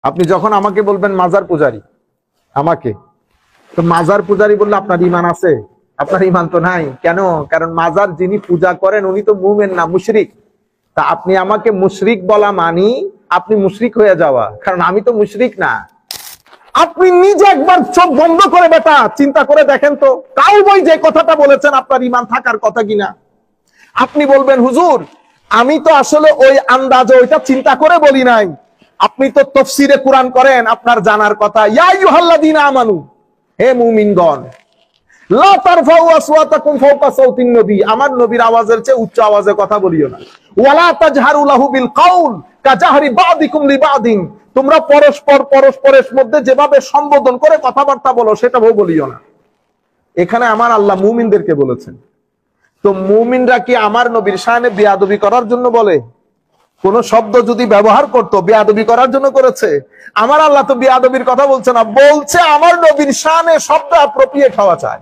আপনি যখন আমাকে বলবেন মাজার পূজারি, আমাকে তো মাজার পূজারি বললে আপনার ঈমান আছে? আপনার ঈমান তো নাই। কেন? কারণ মাজার যিনি পূজা করেন উনি তো মুমিন না, মুশরিক। তা আপনি আমাকে মুশরিক বলা মানি আপনি মুশরিক হয়ে যাওয়া, কারণ আমি তো মুশরিক না। আপনি নিজে একবার চোখ বন্ধ করে বেটা চিন্তা করে দেখেন তো, কাউবয় যে কথাটা বলেছেন আপনার ঈমান থাকার কথা কিনা। আপনি বলবেন হুজুর আমি তো আসলে ওই আন্দাজে ওইটা চিন্তা করে বলি নাই। আপনি তো তাফসীরে কুরআন করেন, আপনার জানার কথা। ইয়া আইয়ুহাল্লাযীনা আমানু, হে মুমিনগণ, লা তারফাউ আসওয়াতাকুম ফাওকা সাওতিন নবী, আমার নবীর আওয়াজের চেয়ে উচ্চ আওয়াজে কথা বলিও না। ওয়ালা তাজহারু লাহু বিল কাউল কাজাহরি বাদিকুম লিবাদিন, তোমরা পরস্পরের মধ্যে যেভাবে সম্বোধন করে কথাবার্তা বলো সেটাও বলিও না। এখানে আমার আল্লাহ মুমিনদেরকে বলেছেন। তো মুমিনরা কি আমার নবীর শানে বেয়াদবি করার জন্য বলে? কোন শব্দ যদি ব্যবহার করতো বেয়াদবি করার জন্য করেছে? আমার আল্লাহ তো বেয়াদবির কথা বলছে না, বলছে আমার নবীর শানে শব্দ অ্যাপ্রোপ্রিয়েট হওয়া চাই।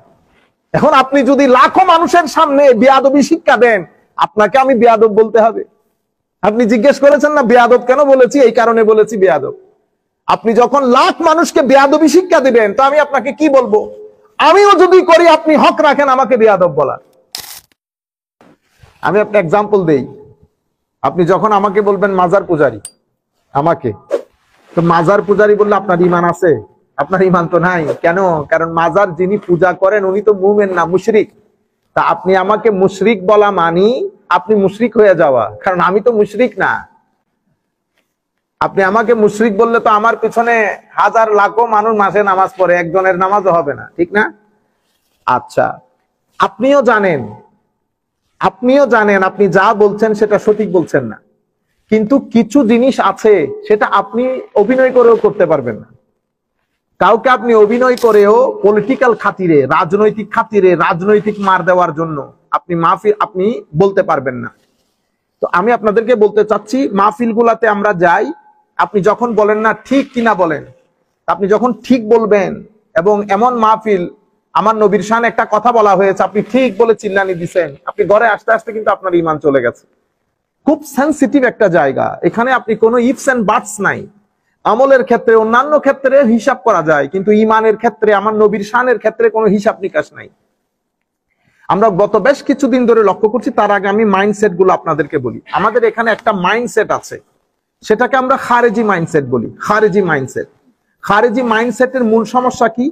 এখন আপনি যদি লাখো মানুষের সামনে বেয়াদবি শিক্ষা দেন, আপনাকে আমি বেয়াদব বলতে হবে? আপনি জিজ্ঞেস করেছেন না বেয়াদব কেন বলেছি? এই কারণে বলেছি বেয়াদব। আপনি যখন লাখ মানুষকে বেয়াদবি শিক্ষা দিবেন তো আমি আপনাকে কি বলবো? আমিও যদি করি আপনি হক রাখেন আমাকে বেয়াদব বলার। আমি একটা এক্সাম্পল দেই। আপনি যখন আমাকে বলবেন মাজার পূজারি, আমাকে তো মাজার পূজারি বললে আপনার ঈমান আছে? আপনার ঈমান তো নাই। কেন? কারণ মাজার যিনি পূজা করেন উনি তো মুমিন না, মুশরিক। তা আপনি আমাকে মুশরিক বলা মানি আপনি মুশরিক হয়ে যাওয়া, কারণ আমি তো মুশরিক না। আপনি আমাকে মুশরিক বললে তো আমার পিছনে হাজার লাখো মানুষ মাসে নামাজ পড়ে, একজনের নামাজও হবে না, ঠিক না? আচ্ছা, আপনিও জানেন আপনি যা বলছেন সেটা সঠিক বলছেন না, কিন্তু কিছু জিনিস আছে সেটা আপনি অভিনয় করেও করতে পারবেন না। কাউকে আপনি অভিনয় করেও পলিটিক্যাল খাতিরে, রাজনৈতিক খাতিরে, রাজনৈতিক মার দেওয়ার জন্য আপনি বলতে পারবেন না। তো আমি আপনাদেরকে বলতে চাচ্ছি, মাহফিল গুলাতে আমরা যাই, আপনি যখন বলেন না ঠিক কিনা বলেন, আপনি যখন ঠিক বলবেন এবং এমন মাহফিল আমার নবীর শানে একটা কথা বলা হয়েছে আপনি ঠিক বলে চিল্লানি দিছেন, আপনি ঘরে আসতে আসতে কিন্তু আপনার ঈমান চলে গেছে। খুব সেনসিটিভ একটা জায়গা, এখানে আপনি কোনো ইফস এন্ড বাটস নাই। আমলের ক্ষেত্রে অন্যান্য ক্ষেত্রে হিসাব করা যায়, কিন্তু ঈমানের ক্ষেত্রে আমার নবীর শানের ক্ষেত্রে কোনো হিসাব নিকাশ নাই। আমরা গত বেশ কিছুদিন ধরে লক্ষ্য করছি। তার আগে আমি মাইন্ডসেট গুলো আপনাদেরকে বলি। আমাদের এখানে একটা মাইন্ডসেট আছে, সেটাকে আমরা খারেজি মাইন্ডসেট বলি। খারেজি মাইন্ডসেটের মূল সমস্যা কি?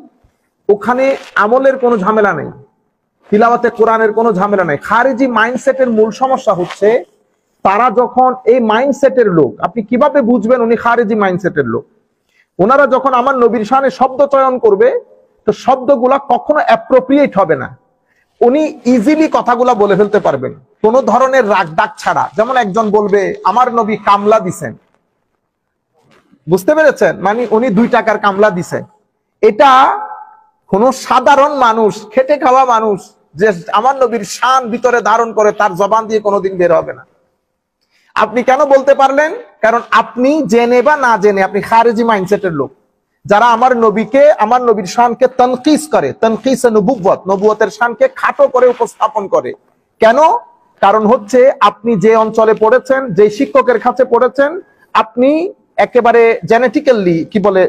ওখানে আমলের কোনো ঝামেলা নেই, তিলাওয়াতে কোরআনের কোনো ঝামেলা নেই। খারেজি মাইন্ডসেটের মূল সমস্যা হচ্ছে তারা যখন এই মাইন্ডসেটের লোক, আপনি কিভাবে বুঝবেন উনি খারেজি মাইন্ডসেটের লোক? ওনারা যখন আমার নবীর শানে শব্দ চয়ন করবে তো শব্দগুলা কখনো অ্যাপ্রোপ্রিয়েট হবে না। উনি ইজিলি কথাগুলা বলে ফেলতে পারবেন কোন ধরনের রাগ ডাক ছাড়া। যেমন একজন বলবে আমার নবী কামলা দিছেন, বুঝতে পেরেছেন? মানে উনি 2 টাকার কামলা দিছেন। এটা কোন সাধারণ মানুষ, খেটে খাওয়া মানুষ যে আমার নবীর শান ভিতরে ধারণ করে, তার জবান দিয়ে কোনোদিন বের হবে না। আপনি কেন বলতে পারলেন? কারণ আপনি জেনে বা না জেনে আপনি খারেজি মাইন্ডসেটের লোক, যারা আমার নবীকে, আমার নবীর শানকে তানকিস করে, তানকিস নবুওয়াত, নবুওয়াতের শানকে খাটো করে উপস্থাপন করে। কেন? কারণ হচ্ছে আপনি যে অঞ্চলে পড়েছেন, যে শিক্ষকের কাছে পড়েছেন, আপনি একেবারে জেনেটিক্যালি কি বলে,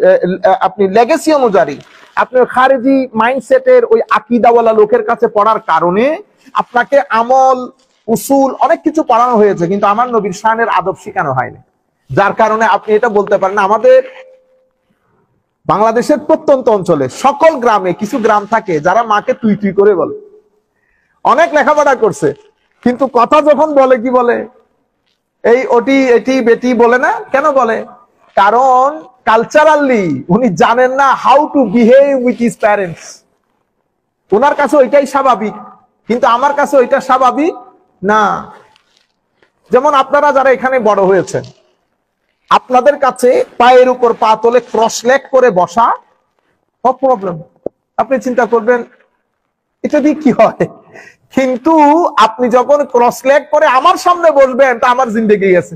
আপনি লেগেসি অনুযায়ী আপনি খারেজি মাইন্ডসেটের ওই আকীদাওয়ালা লোকের কাছে পড়ার কারণে আপনাকে আমল, উসুল অনেক কিছু পড়ানো হয়েছে, কিন্তু আমার নবীর শানের আদব শেখানো হয়নি। যার কারণে আপনি এটা বলতে পারেন। আমাদের বাংলাদেশের প্রত্যন্ত অঞ্চলে সকল গ্রামে কিছু গ্রাম থাকে যারা মাকে তুই তুই করে বলে, অনেক লেখাপড়া করছে, কিন্তু কথা যখন বলে কি বলে, এই ওটি এটি বেটি বলে না। কেন বলে? কারণ কালচারালি উনি জানেন না how to behave with his parents. ওনার কাছে ওইটাই স্বাভাবিক, কিন্তু আমার কাছে ওইটা স্বাভাবিক না। যেমন আপনারা যারা এখানে বড় হয়েছেন, আপনাদের কাছে পায়ের উপর পা তোলে ক্রস লেগ করে বসা নো প্রবলেম, আপনি চিন্তা করবেন এটা দিয়ে কি হয়। কিন্তু আপনি যখন ক্রস লেগ করে আমার সামনে বসবেন তা আমার জিন্দেগি গেছে,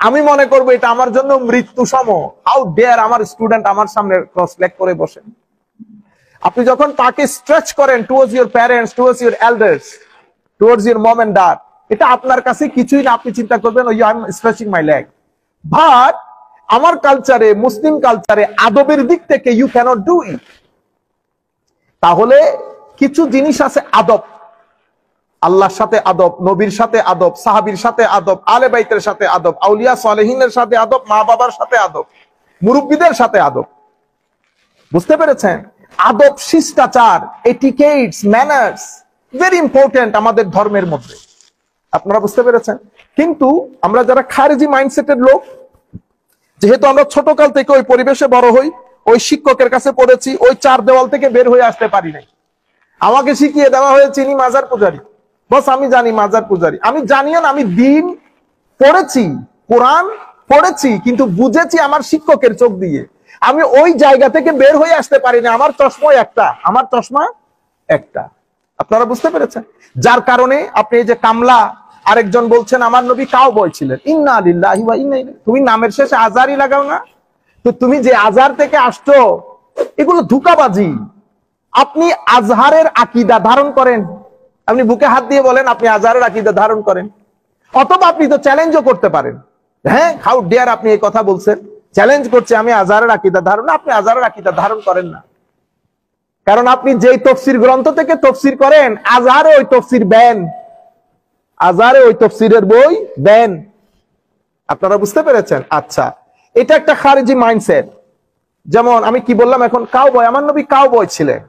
আমি মনে করবো এটা আমার জন্য মৃত্যু সম। হাউ ডেয়ার আমার স্টুডেন্ট আমার সামনে ক্রস লেগ করে বসেন। আপনি যখন তাকে স্ট্রেচ করেন towards your parents, towards your elders, towards your mom and dad, এটা আপনার কাছে কিছুই না, আপনি চিন্তা করবেন ওই I am stretching my leg. But আমার কালচারে, মুসলিম কালচারে আদবের দিক থেকে ইউ ক্যানট ডু ইট। তাহলে কিছু জিনিস আছে আদব, আল্লাহর সাথে আদব, নবীর সাথে আদব, সাহাবীর সাথে আদব, আলে বাইতের সাথে আদব, আউলিয়া সালেহিনের সাথে আদব, মা বাবার সাথে আদব, মুরব্বীদের সাথে আদব। বুঝতে পেরেছেন? আদব, শিষ্টাচার, এটিকেটস, ম্যানার্স ভেরি ইম্পর্টেন্ট আমাদের ধর্মের মধ্যে। আপনারা বুঝতে পেরেছেন? কিন্তু আমরা যারা খারেজি মাইন্ডসেটের লোক, যেহেতু আমরা ছোটকাল থেকে ওই পরিবেশে বড় হই, ওই শিক্ষকের কাছে পড়েছি, ওই চার দেওয়াল থেকে বের হয়ে আসতে পারি নাই। আমাকে শিখিয়ে দেওয়া হয়েছে ইনি মাজার পূজারী, বস আমি জানি মাজার পূজারী। আমি জানিও না, আমি দিন পড়েছি, কোরআন পড়েছি, কিন্তু বুঝেছি আমার শিক্ষকের চোখ দিয়ে। আমি ওই জায়গা থেকে বের হয়ে আসতে পারি না। আমার চশমা একটা, আমার চশমা একটা। আপনারা বুঝতে পেরেছেন? যার কারণে আপনি এই যে কামলা, আরেকজন বলছেন আমার নবী কাউবয় ছিলেন, ইন্না লিল্লাহি ওয়া ইন্না ইলাইহি। তুমি নামের শেষে আজারই লাগাও না? তো তুমি যে আজার থেকে আসছো, এগুলো ধোঁকাবাজি। আপনি আজহারের আকীদা ধারণ করেন, আপনি বুকে হাত দিয়ে বলেন আপনি আজহারের আকীদা ধারণ করেন। অথবা আপনি তো চ্যালেঞ্জও করতে পারেন, হ্যাঁ হাউ ডেয়ার আপনি এই কথা বলছেন, চ্যালেঞ্জ করছে আমি আজহারের আকীদা ধারণ। আপনি আজহারের আকীদা ধারণ করেন না, কারণ আপনি যেই তফসির গ্রন্থ থেকে তফসির করেন, আজহারে ওই তফসির ব্যান, আজহারে ওই তফসিরের বই ব্যান। আপনারা বুঝতে পেরেছেন? আচ্ছা, এটা একটা খারেজি মাইন্ডসেট। যেমন আমি কি বললাম এখন, কাউবয়, আমার নবী কাউবয় ছিলেন।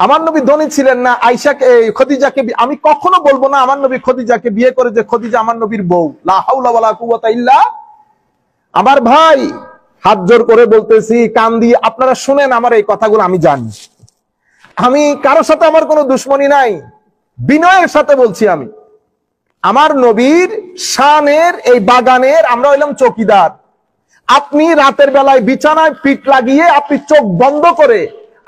আমার নবী ধনী ছিলেন না। আয়েশাকে, খদিজাকে আমি কখনো বলবো না আমার নবী খদিজাকে বিয়ে করে যে খদিজা আমার নবীর বউ। লা হাওলা ওয়ালা কুওয়াতা ইল্লা। আমার ভাই হাত জোর করে বলতেছি, কান দিয়ে আপনারা শুনেন আমার এই কথাগুলো। আমি জানি আমি কারোর সাথে আমার কোনো দুশ্মনী নাই, বিনয়ের সাথে বলছি। আমি আমার নবীর শানের এই বাগানের আমরা হইলাম চৌকিদার। আপনি রাতের বেলায় বিছানায় পিঠ লাগিয়ে আপনি চোখ বন্ধ করে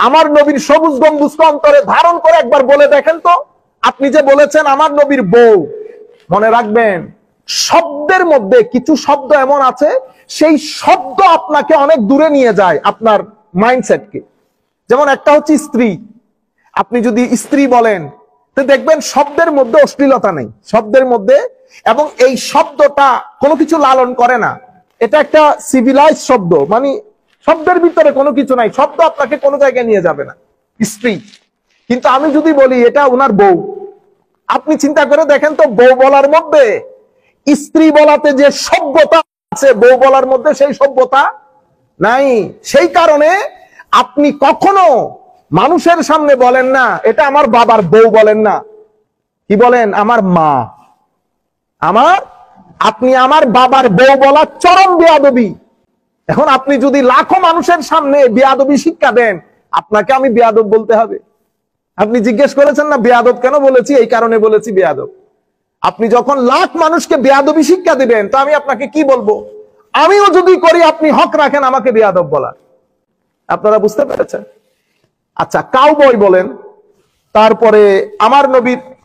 আমার নবীর সবুজ গম্বুজকে অন্তরে ধারণ করে একবার বলে দেখেন তো, আপনি যে বলেছেন আমার নবীর বউ। মনে রাখবেন, শব্দের মধ্যে কিছু শব্দ এমন আছে, সেই শব্দ আপনাকে অনেক দূরে নিয়ে যায় আপনার মাইন্ডসেটকে। যেমন একটা হচ্ছে স্ত্রী। আপনি যদি স্ত্রী বলেন, তো দেখবেন শব্দের মধ্যে অশ্লীলতা নেই, শব্দের মধ্যে, এবং এই শব্দটা কোনো কিছু লালন করে না। এটা একটা সিভিলাইজ শব্দ, মানে শব্দের ভিতরে কোনো কিছু নাই, শব্দ আপনাকে কোনো জায়গায় নিয়ে যাবে না, স্ত্রী। কিন্তু আমি যদি বলি এটা ওনার বউ, আপনি চিন্তা করে দেখেন তো, বউ বলার মধ্যে স্ত্রী বলাতে যে সভ্যতা আছে, বউ বলার মধ্যে সেই সভ্যতা নাই। সেই কারণে আপনি কখনো মানুষের সামনে বলেন না এটা আমার বাবার বউ, বলেন না, কি বলেন? আমার মা, আমার। আপনি আমার বাবার বউ বলা চরম বেয়াদবি। এখন আপনি যদি লাখো মানুষের সামনে বেয়াদবি শিক্ষা দেন, আপনাকে আমি বেয়াদব বলতে হবে? আপনি জিজ্ঞেস করেছেন না বেয়াদব কেন বলেছি? এই কারণে বলেছি বেয়াদব। আপনি যখন লাখ মানুষকে বেয়াদবি শিক্ষা দিবেন, তো আমি আপনাকে কি বলবো? আমিও যদি করি, আপনি হক রাখেন আমাকে বেয়াদব বলার। আপনারা বুঝতে পেরেছেন? আচ্ছা, কাউবয় বলেন, তারপরে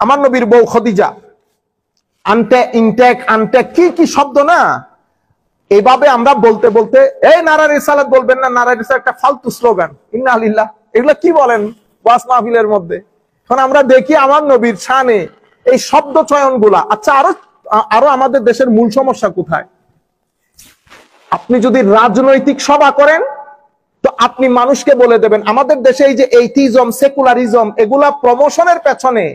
আমার নবীর বউ খদিজা, আনটেক কি কি শব্দ না। এভাবে আমরা বলতে বলতে, এই নারা রিসালাত বলবেন না, নারা রিসালাত একটা ফালতু স্লোগান, ইন্না লিল্লাহ, এগুলা কি বলেন ওয়াজ মাহফিলের মধ্যে? এখন আমরা দেখি আমার নবীর শানে এই শব্দ চয়ন গুলা। আচ্ছা, আরো আমাদের দেশের মূল সমস্যা কোথায়? আপনি যদি রাজনৈতিক সভা করেন, তো আপনি মানুষকে বলে দেবেন, আমাদের দেশে এই যে এইথিজম, সেকুলারিজম, এগুলা প্রমোশনের পেছনে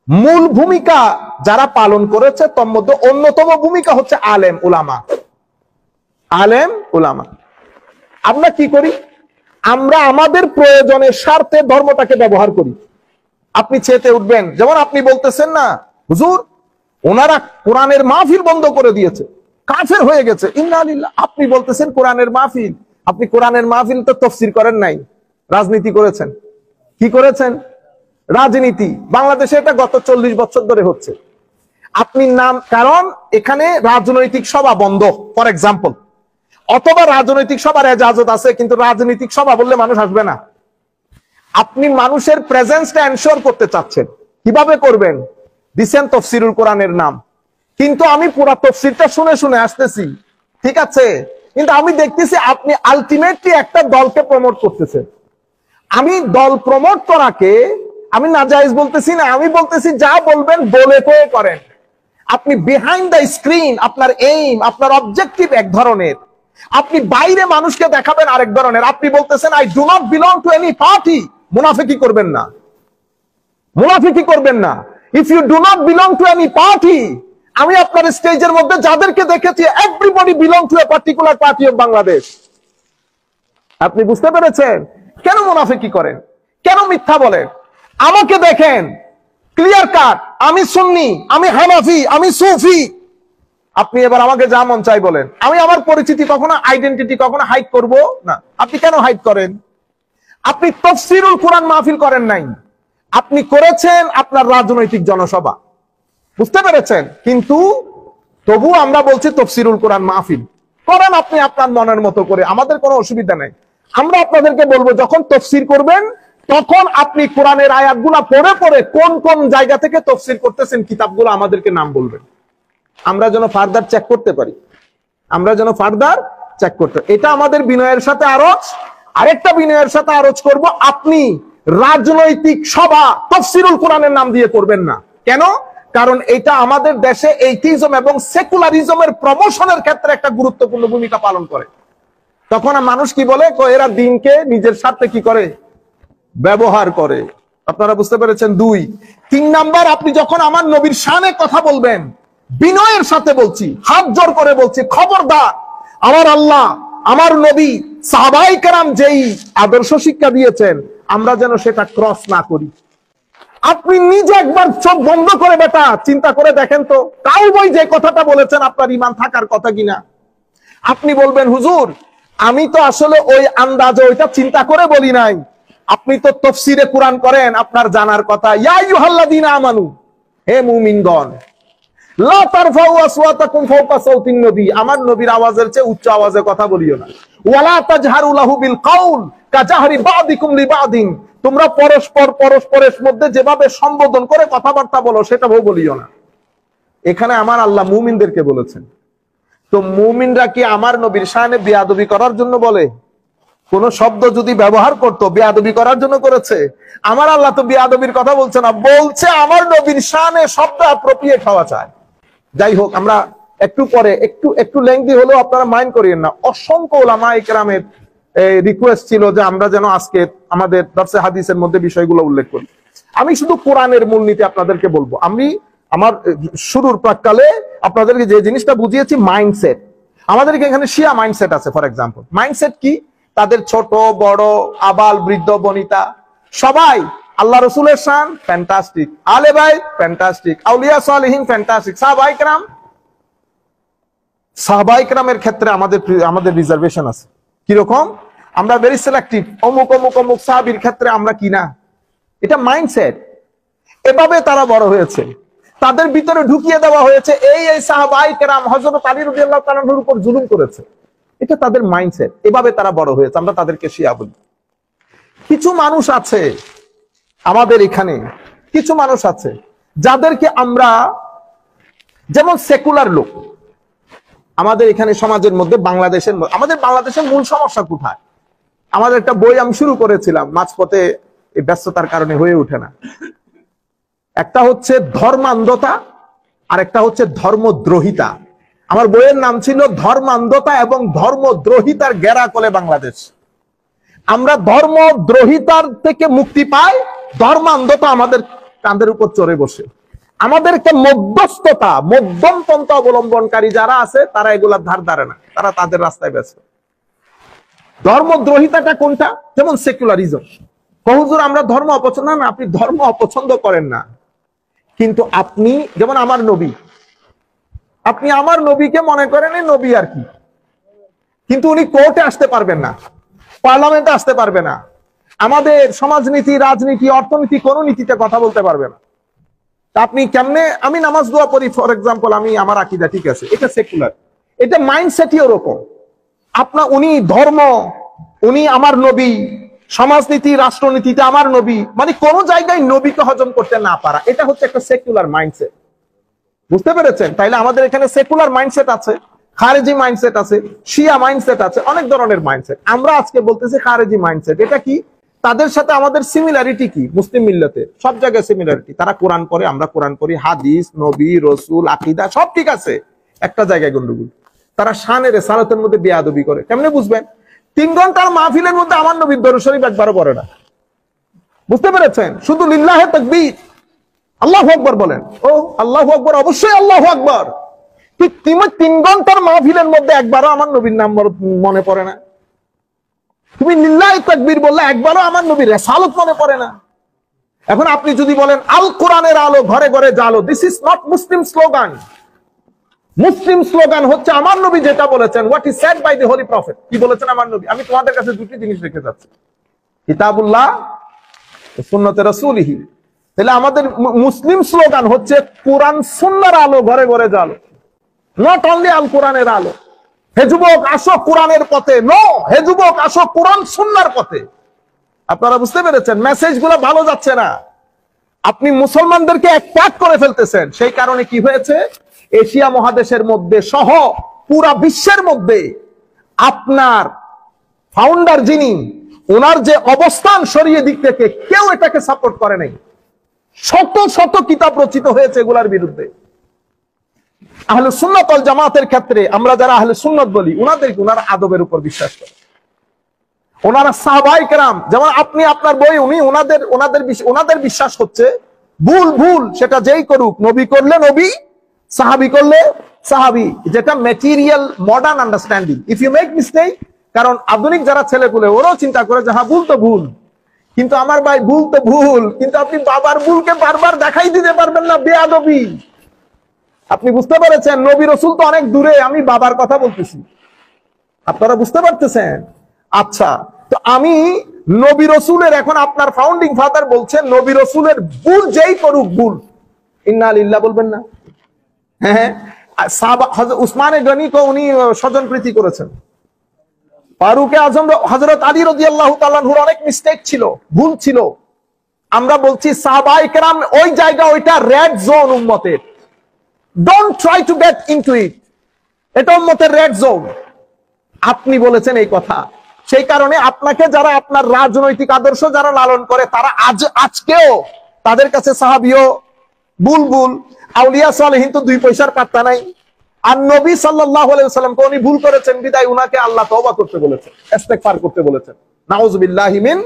মূল ভূমিকা যারা পালন করেছে, তার মধ্যে অন্যতম ভূমিকা হচ্ছে আলেম উলামা। আলেম উলামা। আমরা কি করি? আমরা আমাদের প্রয়োজনের স্বার্থে ধর্মটাকে ব্যবহার করি। আপনি চেতে উঠবেন, যেমন আপনি বলতেছেন না হুজুর ওনারা কোরআনের মাহফিল বন্ধ করে দিয়েছে, কাফের হয়ে গেছে, ইন্না লিল্লাহ। আপনি বলতেছেন কোরআনের মাহফিল, আপনি কোরআনের মাহফিল তো তাফসীর করেন নাই, রাজনীতি করেছেন। কি করেছেন? রাজনীতি। বাংলাদেশে এটা গত 40 বছর ধরে হচ্ছে। আপনি নাম, কারণ এখানে রাজনৈতিক সভা বন্ধ, ফর এক্সাম্পল, অথবা রাজনৈতিক সভার এজাজত আছে, কিন্তু রাজনৈতিক সভা বললে মানুষ আসবে না। আপনি মানুষের প্রেজেন্সটা এনশিওর করতে চাচ্ছেন, কিভাবে করবেন? দিছেন তাফসীরুল কোরআনের নাম, কিন্তু আমি পুরো তাফসীরটা শুনে শুনে আসতেছি, ঠিক আছে, কিন্তু আমি দেখতেছি আপনি আলটিমেটলি একটা দলকে প্রমোট করতেছেন। আমি দল প্রমোট করাকে আমি নাজায়েজ বলতেছি না, আমি বলতেছি যা বলবেন বলে কয়ে করেন। আপনি বিহাইন্ড দ্য স্ক্রিন আপনার এইম, আপনার অবজেক্টিভ এক ধরনের, আপনি বাইরে মানুষকে দেখাবেন আরেক ধরনের। আপনি বলতেছেন I do not belong to any party, মুনাফিকি করবেন না, মুনাফিকি করবেন না। If you do not belong to any party, আমি আপনার স্টেজের মধ্যে যাদেরকে দেখেছি everybody belong to a particular party of Bangladesh. আপনি বুঝতে পেরেছেন? কেন মুনাফিকি করেন, কেন মিথ্যা বলেন? আমাকে দেখেন ক্লিয়ার কাট, আমি সুন্নি, আমি হানাফি, আমি সুফি। আপনি এবার আমাকে যা মন চাই বলেন, আমি আমার পরিচিতি কখনো, আইডেন্টিটি কখনো হাইড করব না। আপনি কেন হাইড করেন? আপনি তাফসীরুল কোরআন মাহফিল করেন নাই, আপনি করেছেন আপনার রাজনৈতিক জনসভা, বুঝতে পেরেছেন? কিন্তু তবু আমরা বলছি তাফসীরুল কোরআন মাহফিল করেন আপনি আপনার মনের মতো করে, আমাদের কোনো অসুবিধা নেই। আমরা আপনাদেরকে বলবো যখন তাফসীর করবেন তখন আপনি কোরআনের আয়াতগুলা পড়ে পড়ে কোন কোন জায়গা থেকে তাফসীর করতেছেন কিতাবগুলো আমাদেরকে নাম বলবেন, আমরা যেন ফার্দার চেক করতে পারি, আমরা যেন ফার্দার চেক করতে। এটা আমাদের বিনয়ের সাথে আরজ। আরেকটা বিনয়ের সাথে আরজ করব, আপনি রাজনৈতিক সভা তাফসীরুল কোরআনের নাম দিয়ে করবেন না। কেন? কারণ এটা আমাদের দেশে এইথিজম এবং সেকুলারিজমের প্রমোশনের ক্ষেত্রে একটা গুরুত্বপূর্ণ ভূমিকা পালন করে। তখন মানুষ কি বলে, এরা দিনকে নিজের স্বার্থে কি করে, ব্যবহার করে। আপনারা বুঝতে পেরেছেন? 2 3 নাম্বার, আপনি যখন আমার নবীর শানে কথা বলবেন, বিনয়ের সাথে বলছি, হাত জোর করে বলছি, খবরদার আমার আল্লাহ, আমার নবী, সাহাবায়ে কেরাম যেই আদর্শ শিক্ষা দিয়েছেন আমরা যেন সেটা ক্রস না করি। আপনি নিজে একবার চোখ বন্ধ করে বেটা চিন্তা করে দেখেন তো, কাউবয় যে কথাটা বলেছেন আপনার ঈমান থাকার কথা কিনা। আপনি বলবেন হুজুর আমি তো আসলে ওই আন্দাজে ওইটা চিন্তা করে বলি নাই, আপনি তো তাফসীরে কোরআন করেন, আপনার জানার কথা। ইয়া আইয়ুহাল্লাযীনা আমানু, হে মুমিনগণ, লা তারফাউ আসওয়াতাকুম ফাওকা সাওতিন নবী, আমার নবীর আওয়াজের চেয়ে উচ্চ আওয়াজে কথা বলিও না। ওয়ালা তাজহারু লাহু বিল কাউল কাজাহরি বাদিকুম লিবাদিন, তোমরা পরস্পরের মধ্যে যেভাবে সম্বোধন করে কথাবার্তা বলো সেটাও বলিও না। এখানে আমার আল্লাহ মুমিনদেরকে বলেছেন। তো মুমিনরা কি আমার নবীর শানে বেয়াদবি করার জন্য বলে? কোন শব্দ যদি ব্যবহার করতো বেয়াদবি করার জন্য করেছে? আমার আল্লাহ তো বেয়াদবির কথা বলছে না, বলছে আমার নবীর শানে শব্দ অ্যাপ্রোপ্রিয়েট হওয়া চাই। যাই হোক, আমরা একটু পরে একটু লেংথি হলেও আপনারা মাইন্ড করিয়েন না। অসংখ্য উলামায়ে কেরামের রিকোয়েস্ট ছিল যে আমরা যেন আজকে আমাদের দরসে হাদিসের মধ্যে বিষয়গুলো উল্লেখ করি। আমি শুধু কোরআনের মূলনীতি আপনাদেরকে বলবো। আমি আমার শুরুর প্রাককালে আপনাদেরকে যে জিনিসটা বুঝিয়েছি, মাইন্ডসেট। আমাদেরকে এখানে শিয়া মাইন্ডসেট আছে। ফর এক্সাম্পল, মাইন্ডসেট কি? তাদের ছোট বড় আবাল বৃদ্ধ বনিতা সবাই আল্লাহ রসুলের শান ফ্যান্টাস্টিক, আলে বাইত ফ্যান্টাস্টিক, আউলিয়া সালেহিন ফ্যান্টাস্টিক, সাহাবায়ে কেরামের ক্ষেত্রে আমাদের রিজার্ভেশন আছে। কিরকম? আমরা ভেরি সিলেক্টিভ, অমুক অমুক অমুক সাহাবীর ক্ষেত্রে আমরা কিনা। এটা মাইন্ডসেট। এভাবে তারা বড় হয়েছে, তাদের ভিতরে ঢুকিয়ে দেওয়া হয়েছে এই সাহাবায়ে কেরাম হযরত আলী রাদিয়াল্লাহু তাআলার উপর জুলুম করেছে। এটা তাদের মাইন্ডসেট, এভাবে তারা বড় হয়েছে। আমরা তাদেরকে শিয়া বলি। কিছু মানুষ আছে আমাদের এখানে, কিছু মানুষ আছে যাদেরকে আমরা, যেমন সেকুলার লোক আমাদের এখানে সমাজের মধ্যে, আমাদের বাংলাদেশের মূল সমস্যা কোথায়? আমাদের একটা বই আমি শুরু করেছিলাম, মাঝপথে এই ব্যস্ততার কারণে হয়ে ওঠে না। একটা হচ্ছে ধর্মান্ধতা আর একটা হচ্ছে ধর্মদ্রোহিতা। আমার বইয়ের নাম ছিল ধর্মান্ধতা এবং ধর্মদ্রোহিতার গেরাকলে বাংলাদেশ। আমরা ধর্মদ্রোহিতার থেকে মুক্তি পাই, ধর্মান্ধতা আমাদের কাঁধের উপর চড়ে বসে। আমাদেরকে মধ্যস্থতা, মধ্যম পন্থা অবলম্বনকারী যারা আছে তারা এগুলার ধার ধারে না, তারা তাদের রাস্তায় ব্যস্ত। ধর্মদ্রোহিতাটা কোনটা? যেমন সেকুলারিজম। হুজুর আমরা ধর্ম অপছন্দ না, আপনি ধর্ম অপছন্দ করেন না, কিন্তু আপনি যেমন আমার নবী, আপনি আমার নবীকে মনে করেন এই নবী আর কি, কিন্তু উনি কোর্টে আসতে পারবেন না, পার্লামেন্টে আসতে পারবে না, আমাদের সমাজনীতি, রাজনীতি, অর্থনীতি কোন নীতিতে কথা বলতে পারবে না। আপনি কেমনে? আমি নামাজ দোয়া পড়ি ফর এক্সাম্পল, আমি আমার আকীদা ঠিক আছে, এটা সেকুলার। এটা মাইন্ডসেটই ওরকম। উনি ধর্ম, উনি আমার নবী, সমাজনীতি রাষ্ট্রনীতিতে আমার নবী, মানে কোন জায়গায় নবীকে হজম করতে না পারা, এটা হচ্ছে একটা সেকুলার মাইন্ডসেট। বুঝতে পেরেছেন? তাইলে আমাদের এখানে সেকুলার মাইন্ডসেট আছে, খারেজি মাইন্ডসেট আছে, শিয়া মাইন্ডসেট আছে, অনেক ধরনের মাইন্ডসেট। আমরা আজকে বলতেছি খারেজি মাইন্ডসেট। এটা কি? তাদের সাথে আমাদের সিমিলারিটি কি? মুসলিম মিল্লাতের সব জায়গায় সিমিলারিটি। তারা কোরআন পড়ে, আমরা কোরআন পড়ি, হাদিস, নবী, রসুল, আকীদা সব ঠিক আছে, একটা জায়গায় গন্ডগোল। তারা শানের সালাতের মধ্যে বেয়াদবি করে। কেমনে বুঝবেন? 3 ঘন্টার মাহফিলের মধ্যে আমার নবীর দরুদ শরীফ একবারও পড়ে না। বুঝতে পেরেছেন? শুধু লিল্লাহে তাকবীর, আল্লাহু আকবার বলেন। ও আল্লাহু আকবার, অবশ্যই আল্লাহু আকবার। ঠিক 3 ঘন্টার মাহফিলের মধ্যে একবারও আমার নবীর নাম মনে পড়ে না। তুমি লিল্লাহে তাকবীর বললে একবারও আমার নবীর রিসালাত মনে পড়ে না। এখন আপনি যদি বলেন আল কোরআনের আলো ঘরে ঘরে জালো, this is not Muslim slogan. Muslim slogan হচ্ছে আমার নবী যেটা বলেছেন, what is said by the holy prophet. কি বলেছেন আমার নবী? আমি তোমাদের কাছে দুটি জিনিস রেখে যাচ্ছি, কিতাবুল্লাহ, সুন্নতে রাসূলিহি। তাহলে আমাদের মুসলিম স্লোগান হচ্ছে কোরআন সুন্নাহর আলো ঘরে ঘরে জালো, নট অনলি আল কোরআনের আলো। হে যুবক আসো কোরআনের পথে, নো, হে যুবক আসো কোরআন সুন্নাহর পথে। আপনারা বুঝতে পেরেছেন? মেসেজগুলো ভালো যাচ্ছে না, আপনি মুসলমানদেরকে এক প্যাক করে ফেলতেছেন। সেই কারণে কি হয়েছে, এশিয়া মহাদেশের মধ্যে সহ পুরা বিশ্বের মধ্যে আপনার ফাউন্ডার যিনি, ওনার যে অবস্থান শরীয় দিক থেকে, কেউ এটাকে সাপোর্ট করে নাই। শত শত কিতাব রচিত হয়েছে এগুলার বিরুদ্ধে। আহলে সুন্নাত ওয়াল জামাতের ক্ষেত্রে আমরা যারা আহলে সুন্নাত বলি, ওনারা আদবের উপর বিশ্বাস করে। ওনারা সাহাবায়ে কেরাম, যেমন আপনি আপনার বই, উনি ওনাদের বিশ্বাস হচ্ছে ভুল সেটা যেই করুক, নবী করলে নবী, সাহাবী করলে সাহাবী, যেটা material modern understanding. If you make mistake, কারণ আধুনিক যারা ছেলেগুলো ওরাও চিন্তা করে যে হ্যাঁ ভুল তো ভুল, কিন্তু আমার ভাই ভুল তো ভুল, কিন্তু আপনি বাবার ভুলকে বারবার দেখাই দিতে পারবেন না, বেয়াদবি। আপনি বুঝতে পেরেছেন? নবী রসুল তো অনেক দূরে, আমি বাবার কথা বলতেছি, আপনারা বুঝতে পারতেছেন? আচ্ছা, তো আমি নবী রসুলের, এখন আপনার ফাউন্ডিং ফাদার বলছেন নবী রসুলের ভুল যেই করুক ভুল, ইন্না লিল্লাহ বলবেন না? হ্যাঁ, উসমানে গনিকে উনি স্বজন প্রীতি করেছেন। ফারুকে আজম হযরত আলী রাদিয়াল্লাহু তাআলা আনহুর অনেক মিস্টেক ছিল, ভুল ছিল। আমরা বলছি সাহাবায়ে কেরাম ওই জায়গা, ওইটা রেড জোন উম্মতের। Don't try to get into ইট, এটা উম্মতের রেড জোন। আপনি বলেছেন এই কথা, সেই কারণে আপনাকে যারা আপনার রাজনৈতিক আদর্শ যারা লালন করে, তারা আজকেও তাদের কাছে সাহাবীও বুলবুল, আউলিয়া সালেহিন তো 2 পয়সার পাত্তা নাই। আর নবী সাল্লাল্লাহু আলাইহি ওয়াসাল্লামকে উনি ভুল করেছেন বিদায় উনাকে আল্লাহ তওবা করতে বলেছেন, ইস্তেগফার করতে বলেছেন, নাউযুবিল্লাহি মিন।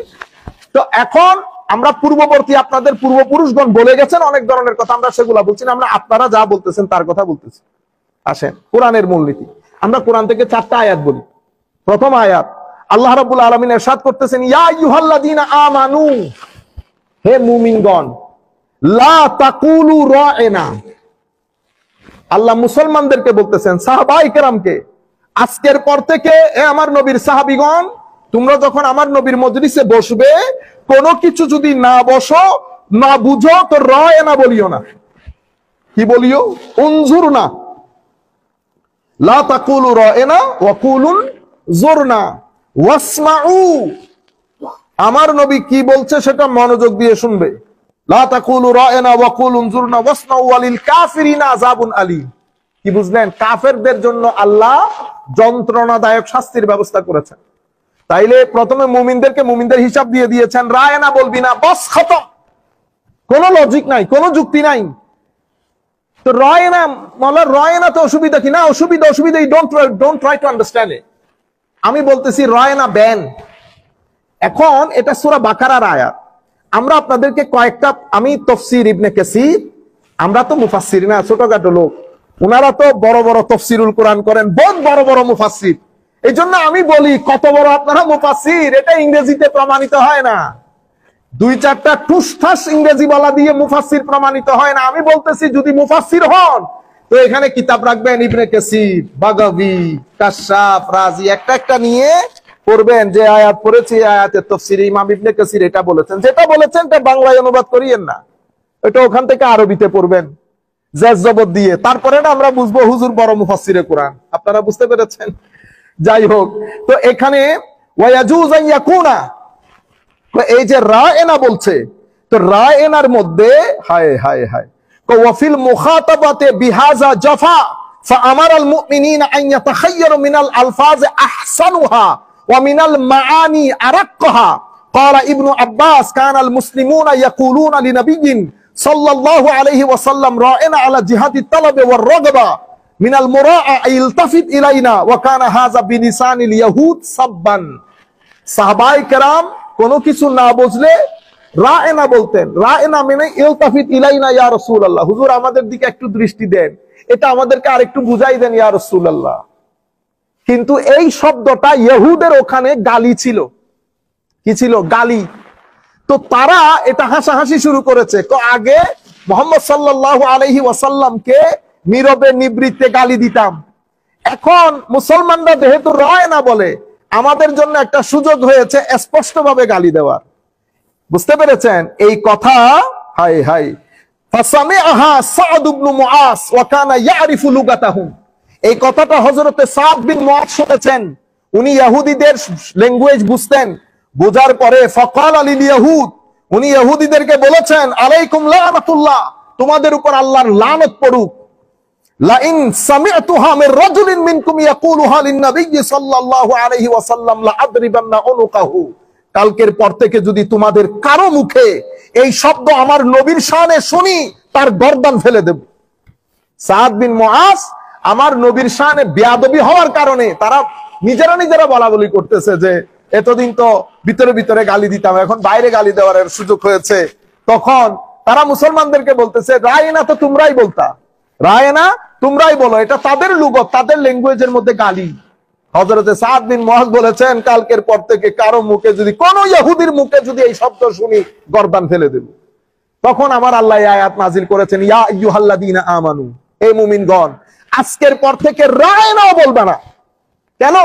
তো এখন আমরা পূর্ববর্তী, আপনাদের পূর্বপুরুষগণ বলে গেছেন অনেক ধরনের কথা, আমরা সেগুলা বলছি না, আমরা আপনারা যা বলতেছেন তার কথা বলতেছি। আসেন কোরআনের মূলনীতি। আমরা কোরআন থেকে 4টা আয়াত বলি। প্রথম আয়াত, আল্লাহ রাব্বুল আলামিন ইরশাদ করতেছেন, ইয়া আইয়ুহাল্লাযীনা আমানু, হে মুমিনগণ, লা তাকুলু রা'না। আল্লাহ মুসলমানদেরকে বলতেছেন, সাহাবায়ে কেরামকে, আজকের পর থেকে এ আমার নবীর সাহাবীগণ, তোমরা যখন আমার নবীর মজলিসে বসবে, কোনো কিছু যদি না বসো, না বুঝো, তো রা'না বলিও না। কি বলিও? উনজুরনা, লা তাকুলু রা'না ওয়া কুলুন জুরনা ওয়াসমাউ। আমার নবী কি বলছে সেটা মনোযোগ দিয়ে শুনবে। লা তাকুলু রা'না ওয়া কুলু উনজুরনা ওয়াসমাউ ওয়ালিল কাফিরিনা আযাবুন আলীম। কি বুঝলেন? কাফেরদের জন্য আল্লাহ যন্ত্রণাদায়ক শাস্তির ব্যবস্থা করেছেন। তাইলে প্রথমে মুমিনদেরকে মুমিনদের হিসাব দিয়ে দিয়েছেন, রা'না বলবি না, বাস খতম। কোনো লজিক নাই, কোনো যুক্তি নাই। তো রা'না মানে রা'না তো অসুবিধা কি না? অসুবিধা, don't try to understand it. আমি বলতেছি রা'না ব্যান। এখন এটা সূরা বাকারার আয়াত। আমরা আপনাদেরকে কয়েকটা, আমি তাফসীর ইবনে কাসীর, আমরা তো মুফাসসির না, ছোটখাটো লোক, ওনারা তো বড় বড় তাফসীরুল কোরআন করেন, বহুত বড় বড় মুফাসসির। এই জন্য আমি বলি, কত বড় আপনারা মুফাসসির, এটা ইংরেজিতে প্রমাণিত হয় না। 2-4টা টুসঠাস ইংরেজি বলা দিয়ে মুফাসসির প্রমাণিত হয় না। আমি বলতেছি যদি মুফাসসির হন, তো এখানে কিতাব রাখবেন, ইবনে কাসীর, বাগাবী, কাশাফ, রাজি, একটা নিয়ে পড়বেন। যে আয়াত পড়েছি, আয়াতের তাফসীরে ইমাম ইবনে কাসীর এটা বলেছেন, যেটা বলেছেন এটা বাংলায় অনুবাদ করিয়েন না, এটা ওখান থেকে আরবিতে পড়বেন জের জবর দিয়ে, তারপরে না আমরা বুঝবো হুজুর বড় মুফাসসিরে কোরআন। আপনারা বুঝতে পেরেছেন? যাই হোক, তো এখানে ওয়ায়াজুজ আন ইয়াকুনা, এই যে রা'না বলছে, তো রা'নার মধ্যে হায় হায় হায়, ওয়াফিল মুখাতাবাতি বিহাযা জাফা ফাআমারাল মুমিনিনা আন ইয়াতাখায়্যারু মিনাল আলফাজ আহসানুহা ওয়া মিনাল মাআনি আরাক্কাহা ক্বালা ইবনু আব্বাস কানাল মুসলিমুনা ইয়াকুলুনা লিনাবিয়্যিন সাল্লাল্লাহু আলাইহি ওয়াসাল্লাম রা'না আলা জিহাদি তালাব ওয়ার রাগবা মিনাল মুরাআ ইলতাফিত ইলাইনা ওয়া কানা হাযা বিলিসানিল ইয়াহুদ সাববান। সাহাবায়ে কেরাম কোনো কিছু না বুঝলে রা'না বলতেন। রা'না মানে ইলতাফিত ইলাইনা ইয়া রাসূলুল্লাহ, হুজুর আমাদের দিকে একটু দৃষ্টি দেন, এটা আমাদেরকে আরেকটু বুঝাই দেন ইয়া রাসূলুল্লাহ। কিন্তু এই শব্দটা ইহুদের ওখানে গালি ছিল। কি ছিল? গালি। তো তারা এটা হাসাহাসি শুরু করেছে। আগে মুহাম্মদ সাল্লাল্লাহু আলাইহি ওয়াসাল্লামকে নীরবে নিবৃত্তে গালি দিতাম, এখন মুসলমানরা যেহেতু রা'না বলে, আমাদের জন্য একটা সুযোগ হয়েছে স্পষ্টভাবে গালি দেওয়ার। বুঝতে পেরেছেন এই কথা? হাই হাই। ফাসামিআহা সাদ ইবনে মুআজ ওয়া কানা ইয়ারিফু লুগাতাহুম। এই কথাটা হযরতে সাদ বিন মুআজ শুনেছেন, উনি ইহুদিদের ল্যাঙ্গুয়েজ বুঝতেন। বোঝার পরে ফাকালা লিল ইয়াহুদ, উনি ইহুদিদেরকে বলেছেন আলাইকুম লানাতুল্লাহ, তোমাদের উপর আল্লাহর লানত পড়ুক। লা ইন সামি'তুহা মির রাজুলিন মিনকুম ইয়াকুলুহা লিন নবী সাল্লাল্লাহু আলাইহি ওয়াসাল্লাম লা আদরিবান্না উনুকাহু। কালকের পর থেকে যদি তোমাদের কারো মুখে এই শব্দ আমার নবীর শানে শুনি, তার গর্দান ফেলে দেব। সাদ বিন মুআজ আমার নবীর শানে বেয়াদবি হওয়ার কারণে তারা নিজেরা বলা বলি করতেছে যে এতদিন তো ভিতরে ভিতরে গালি দিতাম, এখন বাইরে গালি দেওয়ার সুযোগ হয়েছে। তখন তারা মুসলমানদেরকে বলতেছে রায়না তো তোমরাই বলতা, রায়না তোমরাই বলো, এটা তাদের লুগত, তাদের ল্যাঙ্গুয়েজের মধ্যে গালি। হযরতে সাদ বিন মুআজ বলেছেন কালকের পর থেকে কারো মুখে যদি, কোন ইহুদির মুখে যদি এই শব্দ শুনি, গর্দান ফেলে দেব। তখন আমার আল্লাহ এই আয়াত নাজিল করেছেন, ইয়া আইয়ুহাল্লাযীনা আমানু, হে মুমিনগণ, আজকের পর থেকে রায়নাও বলবে না। কেন?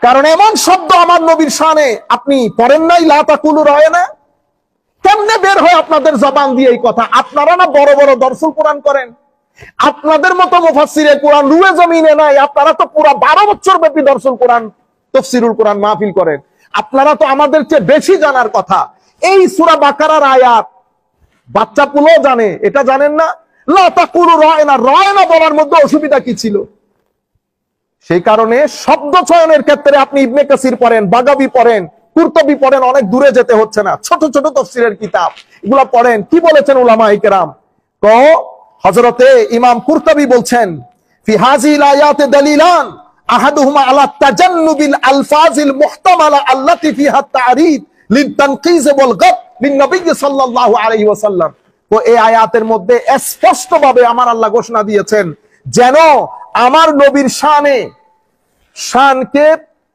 কারণ এমন শব্দ আমার নবীর শানে আপনি পড়েন নাই, লা তাকুলু রায়না। কেমনে বের হয় আপনাদের জবান দিয়ে এই কথা? আপনারা না বড় বড় দর্শন কোরআন করেন, আপনাদের মতো মুফাসসিরে কোরআন রুয়ে জমিনে নাই। আপনারা তো পুরো 12 বছর ব্যাপী দর্শন কোরআন, তাফসীরুল কোরআন মাহফিল করেন, আপনারা তো আমাদের চেয়ে বেশি জানার কথা। এই সূরা বাকারার আয়াত বাচ্চা পুলো জানে, এটা জানেন না? লা তাকুলু রায়না, রায়না বলার মধ্যে অসুবিধা কি ছিল? সেই কারণে শব্দ চয়নের ক্ষেত্রে আপনি ইবনে কাসির পড়েন, বাগাবী পড়েন, কুরতুবী পড়েন, অনেক দূরে যেতে হচ্ছে না। ছোট ছোট তাফসীরের কিতাব এগুলা পড়েন, কি বলেছেন উলামায়ে কেরাম। তো হযরতে ইমাম কুরতুবী বলছেন ফি হাযিল আয়াতে দালিলান আহাদুহুমা আলা তাজান্নুবিল আলফাজিল মুহতামালা আল্লাতী ফিহা তা'রিদ লিতানকিজ ওয়াল গাব মিন নবী সাল্লাল্লাহু আলাইহি ওয়াসাল্লাম। তো এই আয়াতের মধ্যে স্পষ্টভাবে আমার আল্লাহ ঘোষণা দিয়েছেন যেন আমার নবীর শানকে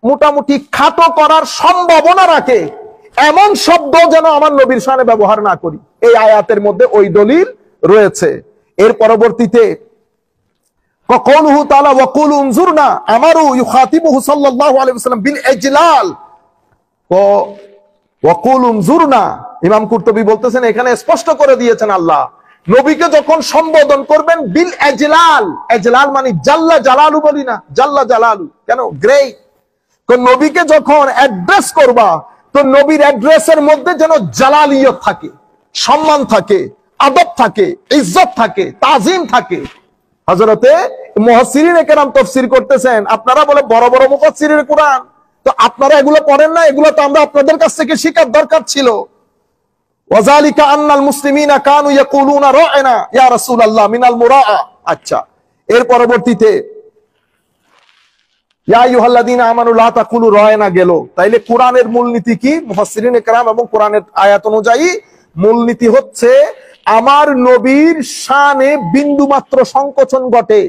মোটামুটি খাটো করার সম্ভাবনা রাখে এমন শব্দ যেন আমার নবীর শানে ব্যবহার না করি। এই আয়াতের মধ্যে ওই দলিল রয়েছে। এর পরবর্তীতে কওলুহু তাআলা ওয়া কুল উনজুরনা আমারু ইউখাতিবুহু সাল্লাল্লাহু আলাইহি ওয়াসাল্লাম বিল ইজলাল। ওয়া কুল উনজুরনা, ইমাম কুরতুবী বলতেছেন এখানে স্পষ্ট করে দিয়েছেন আল্লাহ নবীকে যখন সম্বোধন করবেন বিল ইজলাল। ইজলাল মানে জাল্লা জালালু বলি না, জাল্লা জালালু কেন? গ্রেট। তো নবীকে যখন অ্যাড্রেস করবা, তো নবীর অ্যাড্রেসের মধ্যে যেন জালালিয়ত থাকে, সম্মান থাকে, আদব থাকে, ইজ্জত থাকে, তাজিম থাকে। হযরতে মুফাসসিরিনে কেরাম তাফসীর করতেছেন, আপনারা বলে বড় বড় মুফাসসিরের কোরআন, তো আপনারা এগুলো পড়েন না? এগুলো তো আমরা আপনাদের কাছ থেকে শেখার দরকার ছিল। ওয়াযালিকা আন্নাল মুসলিমিনা কানু ইয়াকুলুনা রা'না ইয়া রাসূলুল্লাহ মিনাল মুরাআ। আচ্ছা, এর পরবর্তীতে ইয়া আইয়ুহাল্লাযীনা আমানু লা তাকুলু রা'না গেল। তাইলে কোরআনের মূলনীতি কি? মুফাসসিরিনে কেরাম এবং কোরআনের আয়াত অনুযায়ী মূলনীতি হচ্ছে আমার নবীর শানে বিন্দুমাত্র সংকোচন ঘটে,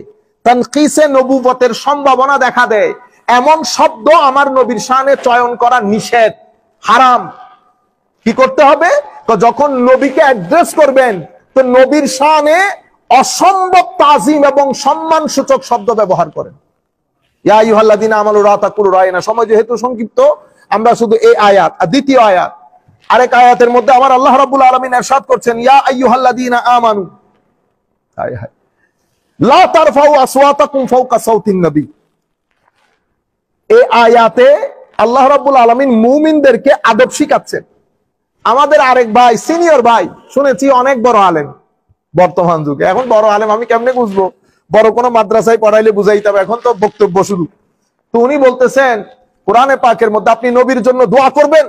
তানকিসে নবুবতের সম্ভাবনা দেখা দেয়, এমন শব্দ আমার নবীর শানে চয়ন করা নিষেধ, হারাম। কি করতে হবে? যখন নবীকে অ্যাড্রেস করবেন, তো নবীর শানে অসম্ভব তাজিম এবং সম্মান সূচক শব্দ ব্যবহার করেন। ইয়া আইয়ুহাল্লাযীনা আমানু লা তাকুলু রা'না। সময় যেহেতু সংক্ষিপ্ত, আমরা শুধু এই আয়াত আর দ্বিতীয় আয়াত, আরেক আয়াতের মধ্যে আমার আল্লাহ রাব্বুল আলামিন ইরশাদ করছেন ইয়া আইয়ুহাল্লাযীনা আমানু লা তারফাউ আসওয়াতাকুম ফাওকা সাওতিন নবী। এই আয়াতে আল্লাহ রাব্বুল আলামিন মুমিনদেরকে আদব শিখাচ্ছেন। আমাদের আরেক ভাই, সিনিয়র ভাই, শুনেছি অনেক বড় আলেম বর্তমান যুগে। এখন বড় আলেম আমি কেমনে বুঝবো? বড় কোনো মাদ্রাসায় পড়াইলে বুঝাইতে হবে, এখন তো বক্তব্য শুরু। তো উনি বলতেছেন কোরআনে পাকের মধ্যে আপনি নবীর জন্য দোয়া করবেন,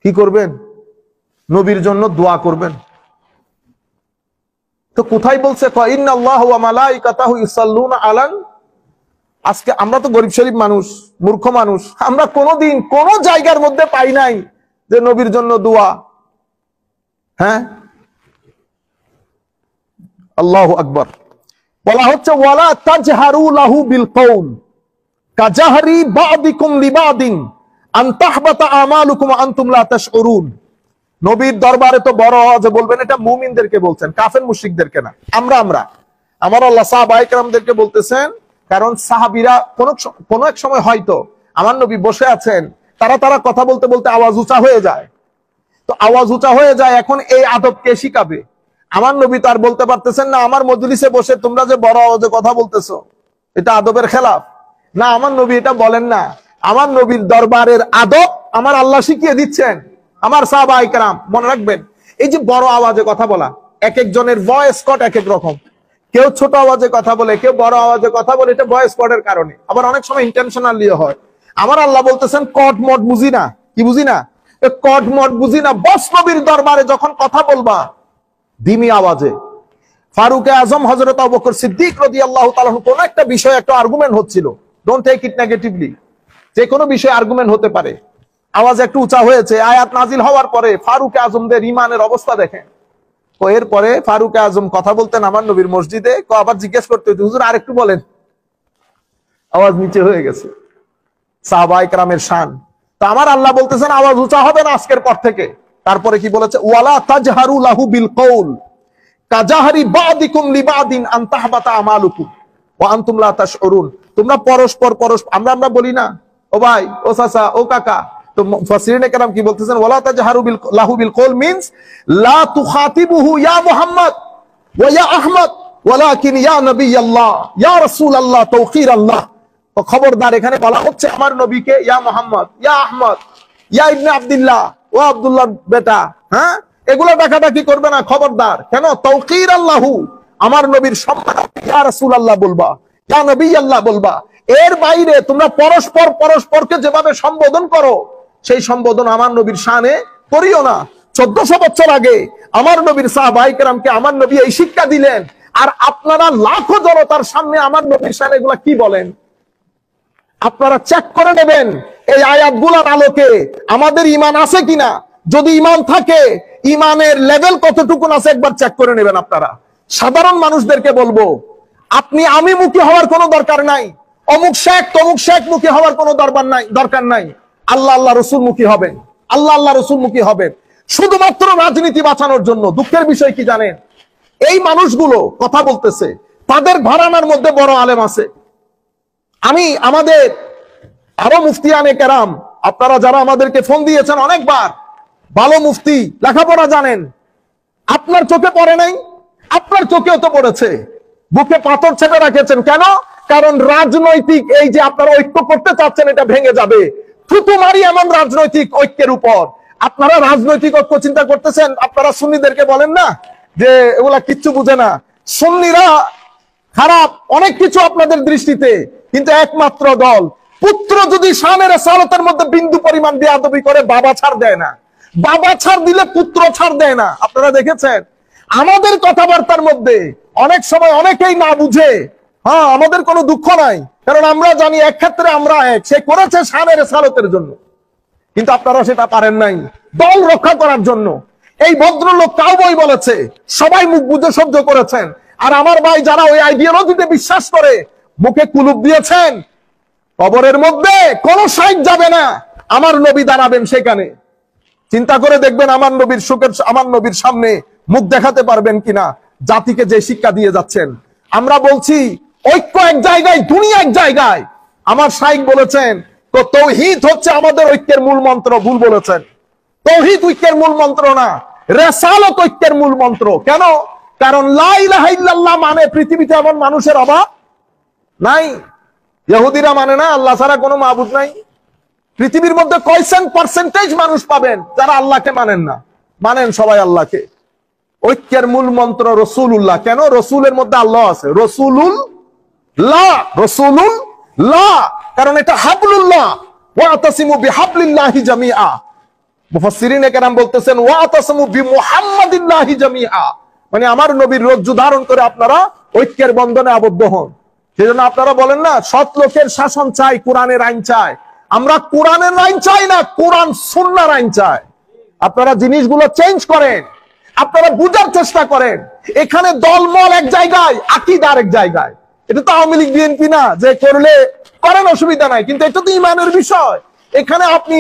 কি করবেন? নবীর জন্য দোয়া করবেন। তো কোথায় বলছে ইন্নাল্লাহু ওয়া মালাইকাতাহু ইউসাল্লুনা আলান? আজকে আমরা তো গরিব শরীফ মানুষ, মূর্খ মানুষ, আমরা কোনোদিন কোন জায়গার মধ্যে পাই নাই যে নবীর জন্য দোয়া। হ্যাঁ, আল্লাহু আকবার। বলা হচ্ছে ওয়ালা তাজহারু লাহু বিল কওল কাজাহরি বাদিকুম লিবাদিন আন তাহবাতা আমালুকুম ওয়া আনতুম লা তাশউরুন। নবীর দরবারে তো বড় আওয়াজে বলবেন, এটা মুমিনদেরকে বলছেন, কাফের মুশরিকদেরকে না। আমার আল্লাহ সাহাবায়ে কেরামদেরকে বলতেছেন, কারণ সাহাবীরা কোন এক সময় হয়তো আমার নবী বসে আছেন, তারা কথা বলতে বলতে আওয়াজ উঁচা হয়ে যায়। তো আওয়াজ উঁচা হয়ে যায়, এখন এই আদব কে শিখাবে? আমার নবী তো আর বলতে পারতেছেন না আমার মজলিসে বসে তোমরা যে বড় আওয়াজে কথা বলতেছো এটা আদবের খেলাফ। না, আমার নবী এটা বলেন না। আমার নবীর দরবারের আদব আমার আল্লাহ শিখিয়ে দিচ্ছেন। আমার সাহাবায়ে কেরাম মনে রাখবেন, এই যে বড় আওয়াজে কথা বলা, এক একজনের ভয়েস কট এক এক রকম। কেউ ছোট আওয়াজে কথা বলে, কেউ বড় আওয়াজে কথা বলে, এটা ভয়েস কটের কারণে। আবার অনেক সময় ইন্টেনশনালিও হয়। আমার আল্লাহ বলতেছেন কট মট বুঝি না। কি বুঝি না? কট মট বুঝি না। বস নবীর দরবারে যখন কথা বলবা ধিমি আওয়াজে। ফারুকে আজম হযরত আবু বকর সিদ্দিক রাদিয়াল্লাহু তাআলা কোন একটা বিষয়ে একটা আর্গুমেন্ট হচ্ছিল, ডোন্ট টেক ইট নেগেটিভলি, যে কোনো বিষয়ে আর্গুমেন্ট হতে পারে, আওয়াজ একটু উঁচা হয়েছে, আয়াত নাজিল হওয়ার পরে ফারুকে আজমদের ইমানের অবস্থা দেখেন। তো এরপরে ফারুকে আজম কথা বলতেন আমার নবীর মসজিদে, আবার জিজ্ঞেস করতে হতো হুজুর আরেকটু বলেন, আওয়াজ নিচে হয়ে গেছে। সাহাবায়ে কেরামের শান। তো আমার আল্লাহ বলতেছেন আওয়াজ উঁচা হবে না আজকের পর থেকে। তারপরে কি বলেছে? ওয়ালা তাজহারু লাহু বিল কওল কাজাহরি বাদিকুম লিবাদিন আন তাহবাতা আমালুকুম ওয়া আনতুম লা তাশউরুন। তোমরা পরস্পর আমরা বলি না, ও ভাই, ও চাচা, ও কাকা। তো মুফাসসিরিনে কেরাম কি বলতেছেন? ওয়ালা তাজহারু লাহু বিল কওল মিন্স লা তুখাতিবুহু ইয়া মুহাম্মদ ওয়া ইয়া আহমদ ওয়ালাকিন ইয়া নবিয়াল্লাহ ইয়া রাসূলুল্লাহ তাওকীরাল্লাহ। তো খবরদার, এখানে বলা হচ্ছে আমার নবীকে ইয়া মুহাম্মদ, ইয়া আহমদ, ইয়া ইবনে আব্দুল্লাহ, ও আব্দুল্লাহ বেটা, হ্যাঁ, এগুলো ডাকাডাকি করবে না, খবরদার। কেন? তাওকীরাল্লাহু, আমার নবীর সম্মান ইয়া রাসূলুল্লাহ বলবা, ইয়া নবিয়াল্লাহ বলবা। এর বাইরে তোমরা পরস্পরকে যেভাবে সম্বোধন করো সেই সম্বোধন আমার নবীর শানে করিও না। 1400 বছর আগে আমার নবীর সাহাবায়ে কেরামকে আমার নবী এই শিক্ষা দিলেন, আর আপনারা লাখো জনতার সামনে আমার নবীর শানে এগুলা কি বলেন? আপনারা চেক করে নেবেন এই আয়াতগুলোর আলোকে আমাদের ঈমান আছে কিনা। যদি ঈমান থাকে, ঈমানের লেভেল কতটুকু আছে একবার চেক করে নেবেন আপনারা। সাধারণ মানুষদেরকে বলবো, আপনি আমি মুখী হওয়ার কোনো দরকার নাই, অমুক শেখ তমুক শেখ মুখী হওয়ার কোনো দরকার নাই। আল্লাহ আল্লাহ রসুল মুখী হবেন, আল্লাহ আল্লাহ রসুল মুখী হবেন, শুধুমাত্র রাজনীতি বাঁচানোর জন্য। দুঃখের বিষয় কি জানেন? এই মানুষগুলো কথা বলতেছে, তাদের ঘরানার মধ্যে বড় আলেম আছে। আমাদের আরো মুফতিয়ানে কেরাম, আপনারা যারা আমাদেরকে ফোন দিয়েছেন অনেকবার, ভালো মুফতি, লেখাপড়া জানেন, আপনার চোখে পড়ে নাই? আপনার চোখেও তো পড়েছে। বুকে পাথর ছেপে রাখেছেন কেন? কারণ রাজনৈতিক এই যে আপনারা ঐক্য করতে চাচ্ছেন, এটা ভেঙে যাবে। থুতু মারি এমন রাজনৈতিক ঐক্যের উপর। আপনারা রাজনৈতিক ঐক্য চিন্তা করতেছেন, আপনারা সুন্নিদেরকে বলেন না যে এগুলা কিচ্ছু বুঝে না, সুন্নিরা খারাপ, অনেক কিছু আপনাদের দৃষ্টিতে, কিন্তু একমাত্র দল, পুত্র যদি শানের সালতের মধ্যে বিন্দু পরিমাণ বেয়াদবি করে বাবা ছাড় দেয় না, বাবা ছাড় দিলে পুত্র ছাড় দেয় না। আপনারা দেখেছেন আমাদের কথাবার্তার মধ্যে অনেক সময় অনেকেই না বুঝে। হ্যাঁ, আমাদের কোনো দুঃখ নাই, কারণ আমরা জানি এক ক্ষেত্রে আমরা এক, সে করেছে শানের সালতের জন্য, কিন্তু আপনারা সেটা পারেন নাই দল রক্ষা করার জন্য। এই ভদ্রলোক কাউবই বলেছে, সবাই মুখ বুঝে সহ্য করেছেন। আর আমার ভাই যারা ওই আইডিওলজিতে বিশ্বাস করে মুখে কুলুপ দিয়েছেন, কবরের মধ্যে কোনো সাইড যাবে না, আমার নবী দাঁড়াবেন সেখানে। চিন্তা করে দেখবেন আমার নবীর সামনে মুখ দেখাতে পারবেন কিনা, জাতিকে যে শিক্ষা দিয়ে যাচ্ছেন। আমরা বলছি ঐক্য এক জায়গায়, দুনিয়া এক জায়গায়। আমার শাইখ বলেছেন তাওহীদ হচ্ছে আমাদের ঐক্যের মূল মন্ত্র। ভুল বলেছেন, তাওহীদ ঐক্যের মূল মন্ত্র না, রিসালাত ঐক্যের মূল মন্ত্র। কেন? কারণ লা ইলাহা ইল্লাল্লাহ মানে পৃথিবীতে এমন মানুষের অভাব নাই। ইহুদিরা মানে না আল্লাহ ছাড়া কোনো মাবুদ নাই। পৃথিবীর মধ্যে কয়সেন পার্সেন্টেজ মানুষ পাবেন যারা আল্লাহকে মানেন না? মানেন সবাই আল্লাহকে। ঐক্যের মূল মন্ত্র রসুলুল্লাহ। কেন? রসুলের মধ্যে আল্লাহ আছে। রসুলুল্লাহ, কারণ এটা হাবলুল্লাহ, ওয়াতাসিমু বিহাবলিল্লাহি জামিআ। মুফাসসিরিনে কেরাম বলতেছেন ওয়াতাসমু বিমুহাম্মাদিল্লাহি জামিআ, মানে আমার নবীর রজ্জু ধারণ করে আপনারা ঐক্যের বন্ধনে আবদ্ধ হন। সেজন্য আপনারা বলেন না সৎ লোকের শাসন চাই, কোরআনের আইন চাই। আমরা কোরআনের আইন চাই না, কোরআন সুন্নাহর আইন চাই। আপনারা জিনিসগুলো চেঞ্জ করেন, আপনারা বুঝার চেষ্টা করেন। এখানে দলমল এক জায়গায়, আকীদা আরেক জায়গায়। এটা তো আওয়ামী লীগ বিএনপি না যে করলে করেন, অসুবিধা নাই, কিন্তু এটা তো ঈমানের বিষয়। এখানে আপনি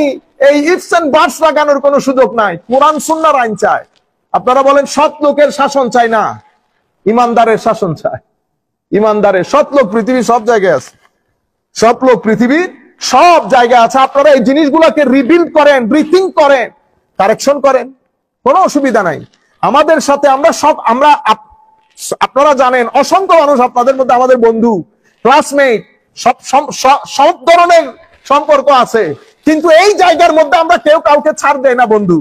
এই ইফস এন্ড বাটস লাগানোর কোনো সুযোগ নাই। কোরআন সুন্নাহর আইন চাই। আপনারা বলেন সৎ লোকের শাসন চাই না, ইমানদারের শাসন চাই। ইমানদারের সৎ লোক পৃথিবীর সব জায়গায় আছে, সৎ লোক পৃথিবীর সব জায়গায় আছে। আপনারা এই জিনিসগুলোকে রিবিল্ড করেন, রিথিঙ্ক করেন, কারেকশন করেন, কোনো অসুবিধা নাই। আমাদের সাথে আমরা আপনারা জানেন অসংখ্য মানুষ আপনাদের মধ্যে আমাদের বন্ধু, ক্লাসমেট, সব ধরনের সম্পর্ক আছে, কিন্তু এই জায়গার মধ্যে আমরা কেউ কাউকে ছাড় দেয় না। বন্ধু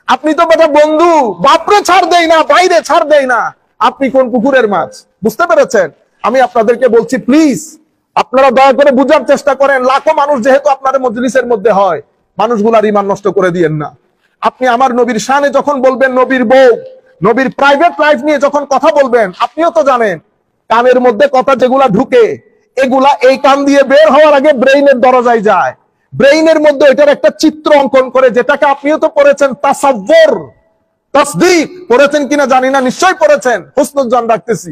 আপনি তো বেটা বন্ধু, বাপরে ছাড় দেয় না, বাইরে ছাড় দেয় না, আপনি কোন পুকুরের মাছ? বুঝতে পেরেছেন? আমি আপনাদেরকে বলছি প্লিজ আপনারা দয়া করে বুঝার চেষ্টা করেন। লাখো মানুষ যেহেতু আপনাদের মজলিসের মধ্যে হয়, মানুষগুলার ঈমান নষ্ট করে দিয়েন না। আপনি আমার নবীর শানে যখন বলবেন, নবীর বউ, নবীর প্রাইভেট লাইফ নিয়ে যখন কথা বলবেন, আপনিও তো জানেন কানের মধ্যে কথা যেগুলা ঢুকে, এগুলা এই কান দিয়ে বের হওয়ার আগে ব্রেইনের দরজায় যায়। ব্রেইনের মধ্যে এটার একটা চিত্র অঙ্কন করে, যেটাকে আপনিও তো পড়েছেন, তাসাব্বুর, তাসদীক পড়েছেন কিনা জানি না, নিশ্চয়ই পড়েছেন, হুসনুজ্জান রাখতেছি।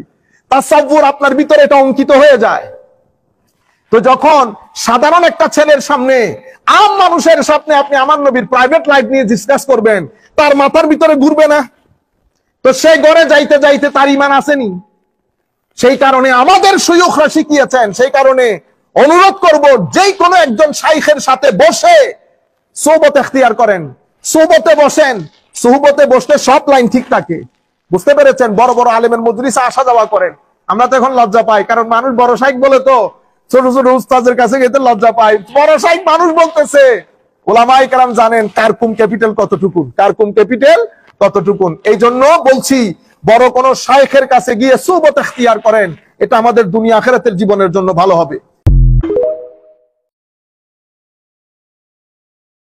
তাসাব্বুর আপনার ভিতরে এটা অঙ্কিত হয়ে যায়। তো যখন সাধারণ একটা ছেলের সামনে, আম মানুষের সামনে আপনি আমার নবীর প্রাইভেট লাইফ নিয়ে ডিসকাস করবেন, তার মাথার ভিতরে ঘুরবে না? তো সে ঘরে যাইতে যাইতে তার ঈমান আসেনি। সেই কারণে আমাদের শাইখরা শিখিয়েছেন, সেই কারণে অনুরোধ করব, যেই কোনো একজন শাইখের সাথে বসে সোহবত এখতিয়ার করেন, সোহবতে বসেন। সোহবতে বসলে সব লাইন ঠিক থাকে। বুঝতে পেরেছেন? বড় বড় আলেমের মজলিসে আসা যাওয়া করেন। আমরা তো এখন লজ্জা পাই, কারণ মানুষ বড় শাইখ বলে তো ছোট ছোট উস্তাদের কাছে যেতে লজ্জা পাই। বড় শাইখ মানুষ বলতেছে, ওলামায়ে কেরাম জানেন কারকুম ক্যাপিটাল কতটুকুন, কারকুম ক্যাপিটাল কতটুকুন। এই জন্য বলছি, বড় কোন শাইখের কাছে গিয়ে সোহবত এখতিয়ার করেন, এটা আমাদের দুনিয়া আখিরাতের জীবনের জন্য ভালো হবে।